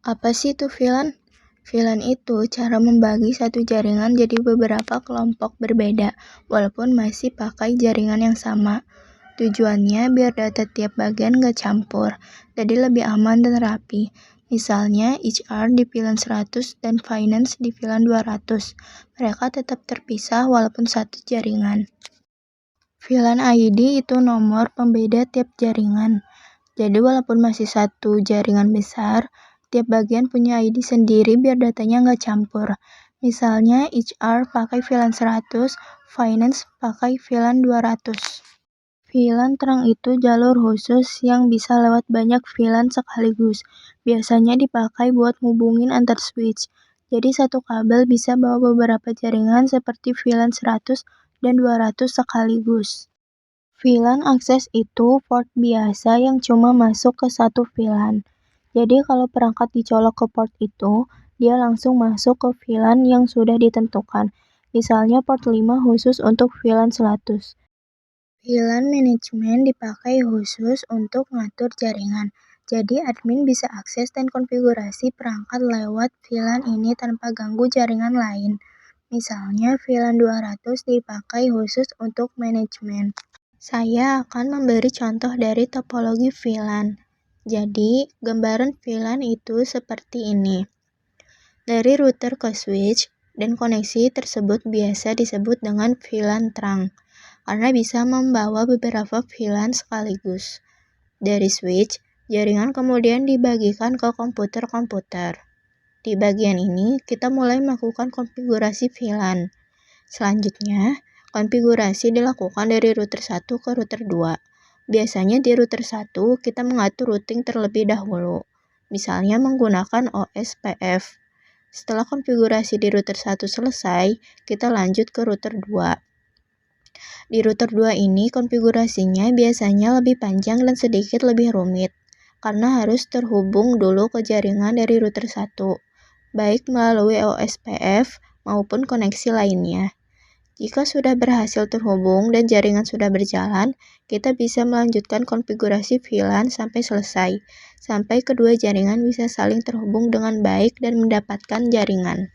Apa sih itu VLAN? VLAN itu cara membagi satu jaringan jadi beberapa kelompok berbeda, walaupun masih pakai jaringan yang sama. Tujuannya biar data tiap bagian nggak campur, jadi lebih aman dan rapi. Misalnya HR di VLAN 100 dan Finance di VLAN 200. Mereka tetap terpisah walaupun satu jaringan. VLAN ID itu nomor pembeda tiap jaringan. Jadi walaupun masih satu jaringan besar, tiap bagian punya ID sendiri biar datanya nggak campur. Misalnya HR pakai VLAN 100, Finance pakai VLAN 200. VLAN terang itu jalur khusus yang bisa lewat banyak VLAN sekaligus. Biasanya dipakai buat ngubungin antar switch. Jadi satu kabel bisa bawa beberapa jaringan seperti VLAN 100 dan 200 sekaligus. VLAN akses itu port biasa yang cuma masuk ke satu VLAN. Jadi kalau perangkat dicolok ke port itu, dia langsung masuk ke VLAN yang sudah ditentukan. Misalnya port 5 khusus untuk VLAN 100. VLAN manajemen dipakai khusus untuk ngatur jaringan. Jadi admin bisa akses dan konfigurasi perangkat lewat VLAN ini tanpa ganggu jaringan lain. Misalnya VLAN 200 dipakai khusus untuk manajemen. Saya akan memberi contoh dari topologi VLAN. Jadi, gambaran VLAN itu seperti ini. Dari router ke switch, dan koneksi tersebut biasa disebut dengan VLAN terang, karena bisa membawa beberapa VLAN sekaligus. Dari switch, jaringan kemudian dibagikan ke komputer-komputer. Di bagian ini, kita mulai melakukan konfigurasi VLAN. Selanjutnya, konfigurasi dilakukan dari router 1 ke router 2. Biasanya di router 1, kita mengatur routing terlebih dahulu, misalnya menggunakan OSPF. Setelah konfigurasi di router 1 selesai, kita lanjut ke router 2. Di router 2 ini konfigurasinya biasanya lebih panjang dan sedikit lebih rumit, karena harus terhubung dulu ke jaringan dari router 1, baik melalui OSPF maupun koneksi lainnya. Jika sudah berhasil terhubung dan jaringan sudah berjalan, kita bisa melanjutkan konfigurasi VLAN sampai selesai, sampai kedua jaringan bisa saling terhubung dengan baik dan mendapatkan jaringan.